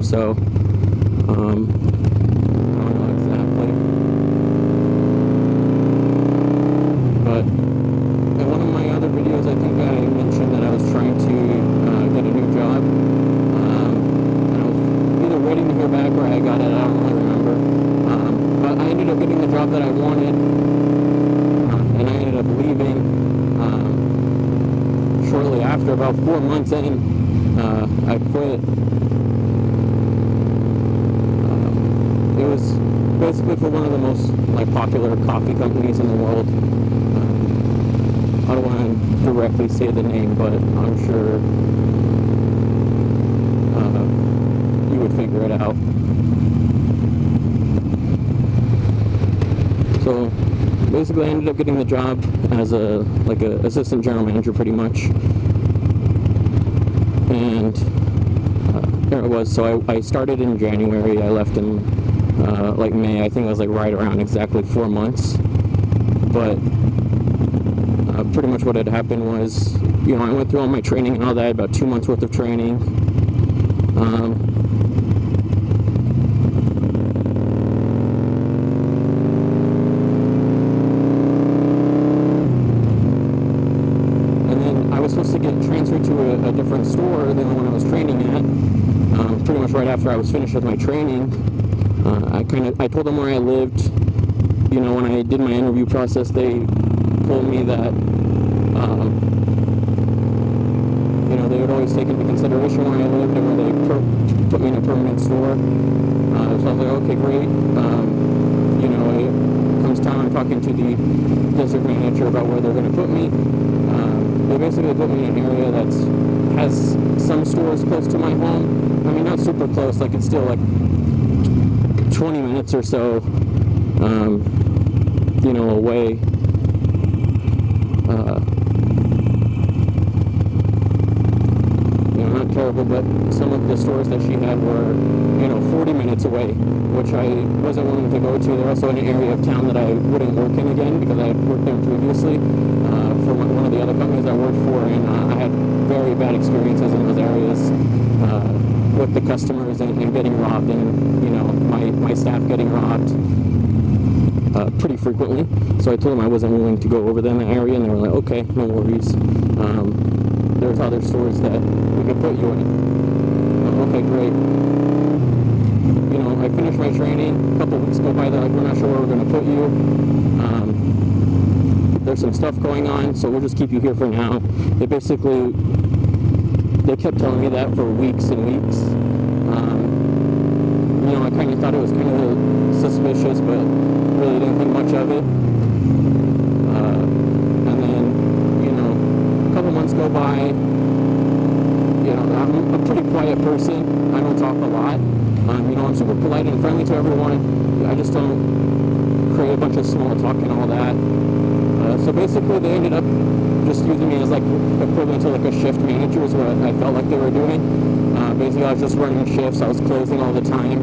so. I don't know exactly. But in one of my other videos, I think I mentioned that I was trying to get a new job. And I was either waiting to hear back or I got it, I don't really remember. But I ended up getting the job that I wanted. And I ended up leaving shortly after, about 4 months in. I quit. It was basically for one of the most popular coffee companies in the world. I don't want to directly say the name, but I'm sure you would figure it out. So basically I ended up getting the job as a assistant general manager pretty much. And there it was. So I started in January. I left in May. I think it was right around exactly 4 months. But pretty much what had happened was, I went through all my training and all that, about 2 months worth of training. And then I was supposed to get transferred to a different store than the one I was training at. Pretty much right after I was finished with my training. I told them where I lived. When I did my interview process, they told me that they would always take into consideration where I lived and where they put me in a permanent store. So I was like, okay, great. It comes time I'm talking to the district manager about where they're going to put me. They basically put me in an area that has some stores close to my home. I mean, not super close, it's still 20 minutes or so, away. Not terrible, but some of the stores that she had were, 40 minutes away, which I wasn't willing to go to. They're also in an area of town that I wouldn't work in again because I had worked there previously for one of the other companies I worked for, and I had very bad experiences in those areas with the customers and getting robbed, and my staff getting robbed pretty frequently. So I told them I wasn't willing to go over there in the area, and they were like, okay, no worries. There's other stores that we could put you in. Okay, great. I finished my training. A couple weeks go by, they're like, we're not sure where we're going to put you. There's some stuff going on, so we'll just keep you here for now. They kept telling me that for weeks and weeks. I kind of thought it was kind of suspicious, but really didn't think much of it. And then, a couple months go by. I'm a pretty quiet person. I don't talk a lot. I'm super polite and friendly to everyone. I just don't create a bunch of small talk and all that. So basically, they ended up just using me as equivalent to a shift manager is what I felt like they were doing. Basically, I was just running shifts. I was closing all the time,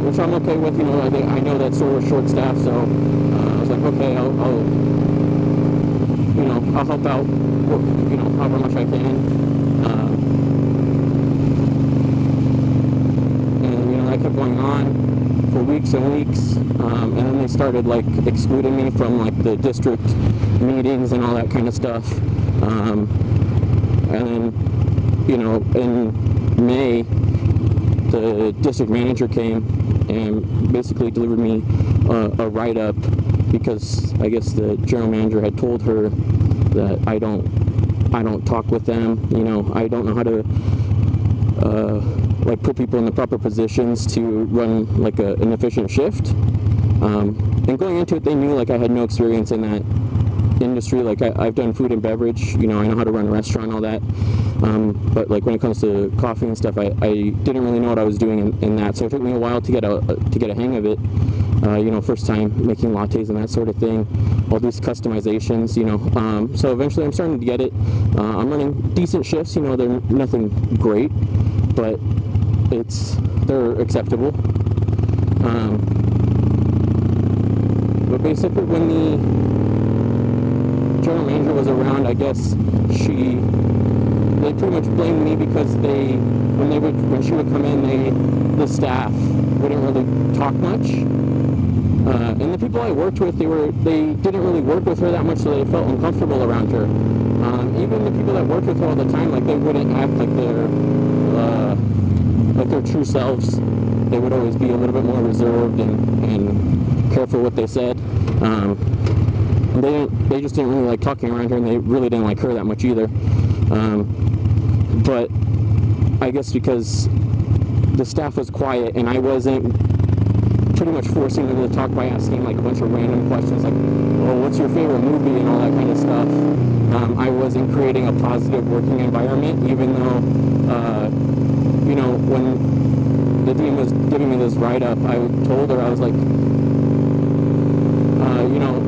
which I'm okay with. I know that store was short staffed, so I was like, okay, I'll help out, however much I can. And that kept going on for weeks and weeks, and then they started excluding me from the district meetings and all that kind of stuff. And then in May, the district manager came and basically delivered me a write-up because I guess the general manager had told her that I don't talk with them. I don't know how to put people in the proper positions to run an efficient shift. And going into it, they knew I had no experience in that industry. I've done food and beverage. I know how to run a restaurant and all that. But when it comes to coffee and stuff, I didn't really know what I was doing in that. So it took me a while to get a hang of it. First time making lattes and that sort of thing. All these customizations. So eventually I'm starting to get it. I'm running decent shifts. They're nothing great, but they're acceptable. But basically, when the general manager was around, I guess she they pretty much blamed me because when she would come in, the staff wouldn't really talk much. And the people I worked with, they didn't really work with her that much, so they felt uncomfortable around her. Even the people that worked with her all the time, like, they wouldn't act like their true selves. They would always be a little bit more reserved and careful what they said. They just didn't really like talking around her, and they really didn't like her that much either. But I guess because the staff was quiet and I wasn't pretty much forcing them to talk by asking like a bunch of random questions like, oh, what's your favorite movie and all that kind of stuff. I wasn't creating a positive working environment, even though, when the dean was giving me this write-up, I told her, I was like,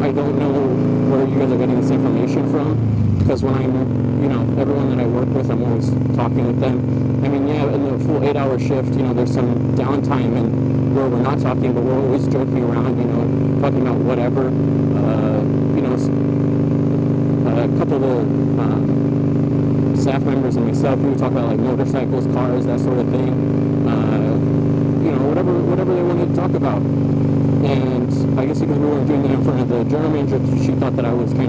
I don't know where you guys are getting this information from, because when I'm, everyone that I work with, I'm always talking with them. I mean, yeah, in the full 8-hour shift, there's some downtime and where we're not talking, but we're always joking around, talking about whatever. A couple of the staff members and myself, we would talk about like motorcycles, cars, that sort of thing. Whatever they wanted to talk about. And I guess because we weren't doing that in front of the general manager, she thought that I was they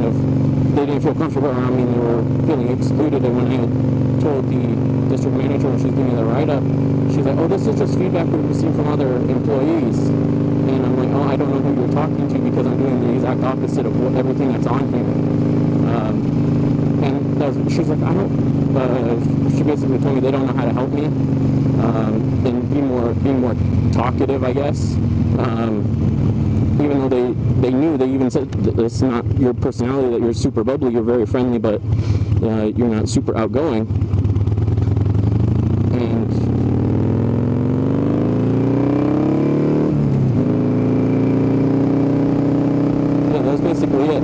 didn't feel comfortable around me, and they were feeling excluded. And when I had told the district manager when she was giving me the write-up, she's like, oh, this is just feedback we've received from other employees. And I'm like, oh, I don't know who you're talking to, because I'm doing the exact opposite of everything that's on here. And she's like, she basically told me they don't know how to help me, and be more talkative, I guess. Even though they knew, they even said that it's not your personality, that you're super bubbly, you're very friendly, but you're not super outgoing. And yeah, that's basically it.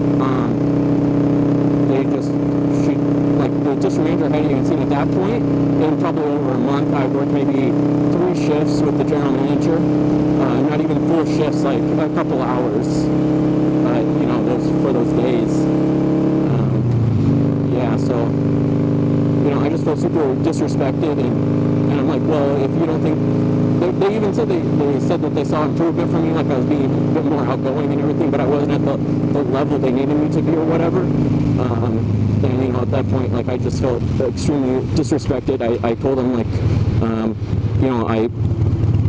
The district manager hadn't even seen at that point. In probably over a month, I worked maybe 3 shifts with the general manager. Not even full shifts, like a couple hours, for those days. So, I just felt super disrespected, and I'm like, well, if you don't think, they even said, they said that they saw improvement from me, like I was being a bit more outgoing and everything, but I wasn't at the level they needed me to be or whatever. And, at that point, like, I just felt extremely disrespected. I told them, like, I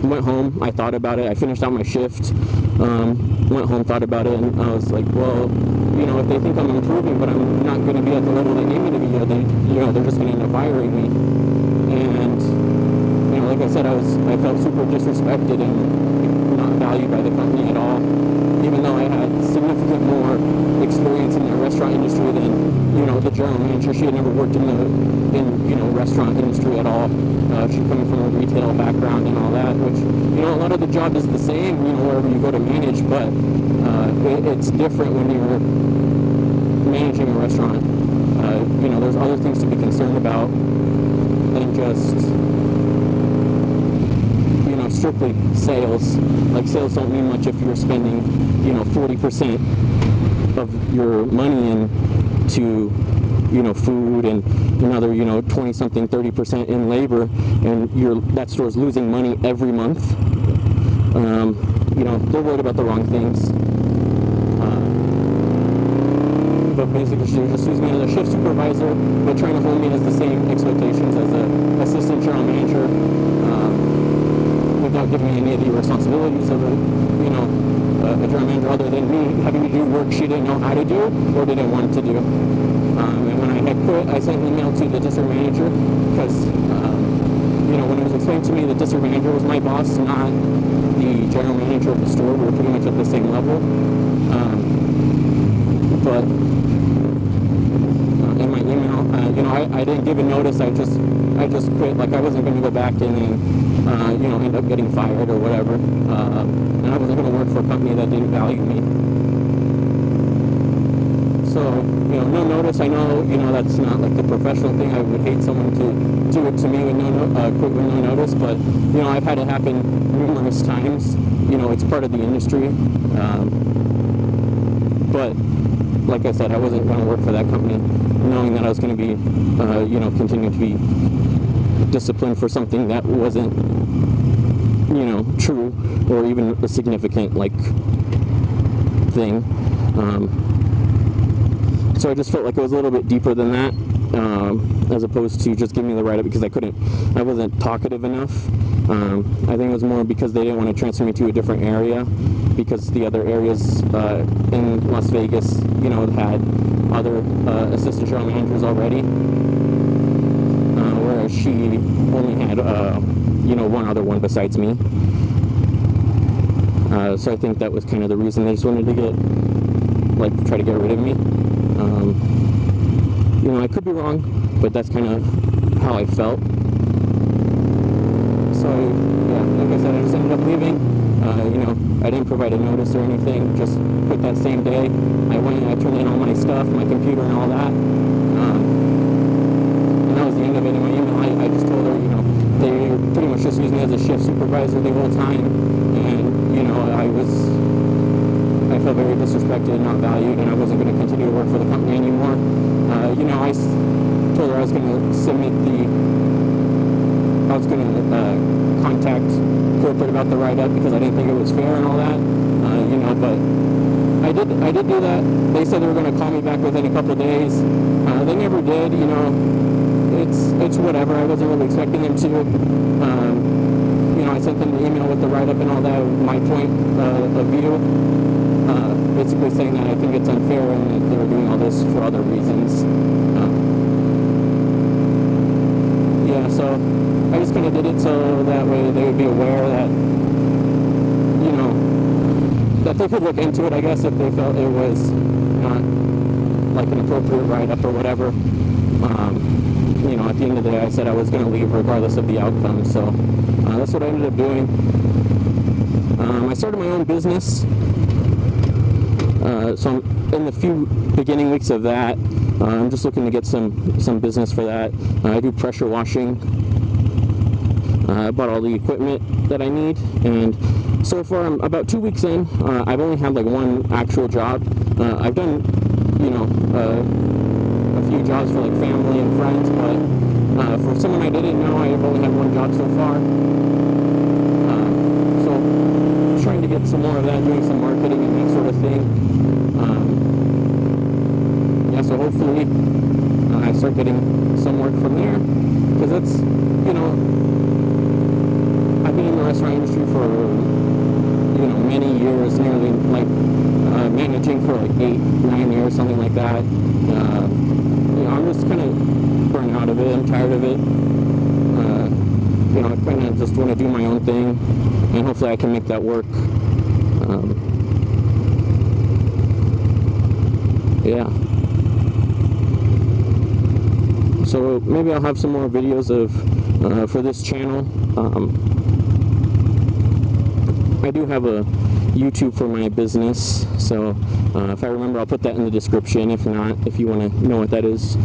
went home, I thought about it, I finished out my shift, went home, thought about it, and I was like, well, if they think I'm improving, but I'm not going to be at the level they need me to be at, then, they're just going to end up firing me. And, like I said, I felt super disrespected and not valued by the company at all, even though I had significant more experience in the restaurant industry than, the general manager. She had never worked in restaurant industry at all. She coming from a retail background and all that, which, a lot of the job is the same, wherever you go to manage, but it's different when you're managing a restaurant. There's other things to be concerned about than just, strictly sales. Like, sales don't mean much if you're spending, 40% of your money into, food, and another, 20-something, 30% in labor, and that store's losing money every month. They're worried about the wrong things. But basically, she was just using me as a shift supervisor, but trying to hold me as the same expectations as an assistant general manager, without giving me any of the responsibilities of a general manager, other than me having to do work she didn't know how to do or didn't want to do. And when I had quit, I sent an email to the district manager, because when it was explained to me, the district manager was my boss, not the general manager of the store. We were pretty much at the same level. But in my email, I didn't give a notice. I just quit. Like, I wasn't going to go back and end up getting fired or whatever. And I wasn't going to work for a company that didn't value me. So, no notice. I know, that's not like the professional thing. I would hate someone to do it to me with quit with no notice. But, I've had it happen numerous times. It's part of the industry. But like I said, I wasn't going to work for that company knowing that I was going to be, continue to be disciplined for something that wasn't, true or even a significant, thing. So I just felt like it was a little bit deeper than that, as opposed to just giving me the write-up because I wasn't talkative enough. I think it was more because they didn't want to transfer me to a different area, because the other areas in Las Vegas, had other assistant general managers already, whereas she only had, one other one besides me. So I think that was kind of the reason they just wanted to try to get rid of me. I could be wrong, but that's kind of how I felt. So, yeah, like I said, I just ended up leaving. I didn't provide a notice or anything, just quit that same day. I went and I turned in all my stuff, my computer and all that. And that was the end of it. In my email, I just told her, they pretty much just used me as a shift supervisor the whole time. And, I felt very disrespected and not valued, and I wasn't going to continue to work for the company anymore. I told her I was going to contact corporate about the write-up because I didn't think it was fair and all that, but I did do that. They said they were going to call me back within a couple of days. They never did. It's whatever. I wasn't really expecting them to. I sent them the email with the write-up and all that, my point of view, basically saying that I think it's unfair and that they were doing all this for other reasons. So I just kind of did it so that way they would be aware that, that they could look into it, I guess, if they felt it was not an appropriate write-up or whatever. At the end of the day, I said I was going to leave regardless of the outcome, so that's what I ended up doing. I started my own business, so I'm in the few beginning weeks of that. I'm just looking to get some business for that. I do pressure washing. I bought all the equipment that I need, and so far I'm about 2 weeks in. I've only had one actual job. I've done, a few jobs for family and friends, but for someone I didn't know, I've only had one job so far. So I'm trying to get some more of that, doing some marketing and that sort of thing. So hopefully I start getting some work from there, because that's, I've been in the restaurant industry for, many years, nearly managing for 8-9 years, something like that. I'm just kind of burnt out of it. I'm tired of it. I kind of just want to do my own thing, and hopefully I can make that work. So maybe I'll have some more videos for this channel. I do have a YouTube for my business, so if I remember, I'll put that in the description. If not, if you want to know what that is,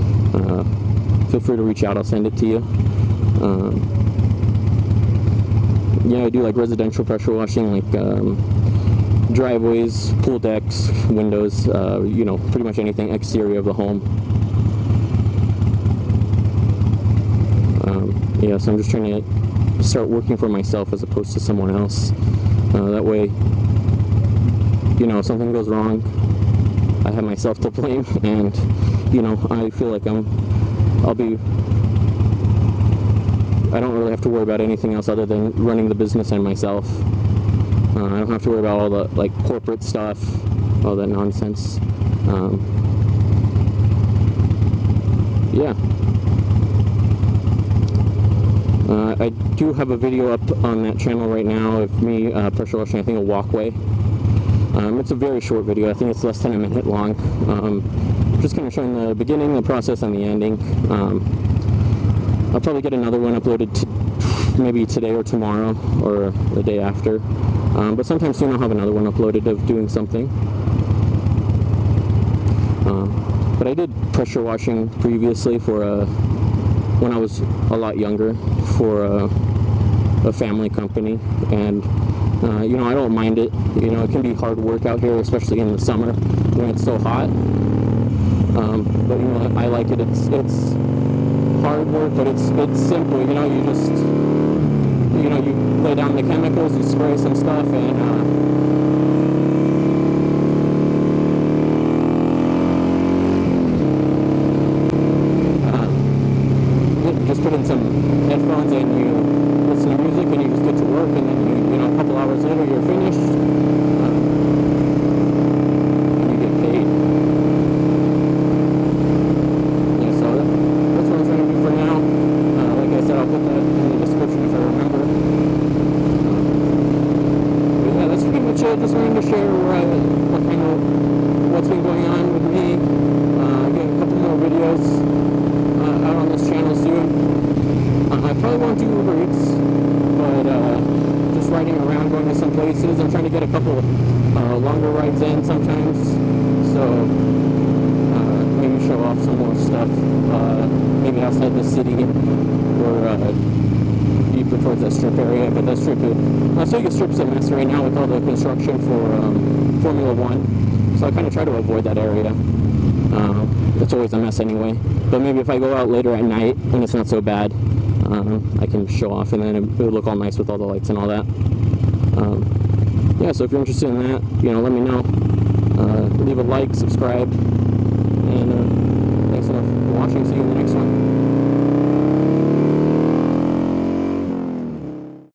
feel free to reach out. I'll send it to you. I do residential pressure washing, driveways, pool decks, windows, pretty much anything exterior of the home. So I'm just trying to start working for myself as opposed to someone else. That way, if something goes wrong, I have myself to blame, and, I feel like I don't really have to worry about anything else other than running the business and myself. I don't have to worry about all the, corporate stuff, all that nonsense. I do have a video up on that channel right now of me pressure washing, I think, a walkway. It's a very short video. I think it's less than a minute long. Just kind of showing the beginning, the process, and the ending. I'll probably get another one uploaded maybe today or tomorrow or the day after. But sometime soon I'll have another one uploaded of doing something. But I did pressure washing previously for when I was a lot younger, for a family company, and You know, I don't mind it. You know, it can be hard work out here, especially in the summer when it's so hot. But you know, I like it. It's hard work, but it's simple. You know, you just, you know, you lay down the chemicals, you spray some stuff, and just put in some headphones and you listen to music and you just get to work, and then you know, a couple hours later you're finished, and you get paid. Yeah, so that's what I'm trying to do for now. Like I said, I'll put that in the description if I remember. But yeah, that's pretty much it. Just wanted to share what's been going on with me. Getting a couple more videos out on this channel soon. I probably won't do Uber Eats, but just riding around, going to some places. I'm trying to get a couple longer rides in sometimes, so maybe show off some more stuff, maybe outside the city or deeper towards that strip area. But that strip, Las Vegas Strip's a mess right now with all the construction for Formula One, so I kind of try to avoid that area. It's always a mess anyway, but maybe if I go out later at night and it's not so bad, I can show off, and then it would look all nice with all the lights and all that. Yeah, so if you're interested in that, you know, let me know. Leave a like, subscribe, and thanks for watching. See you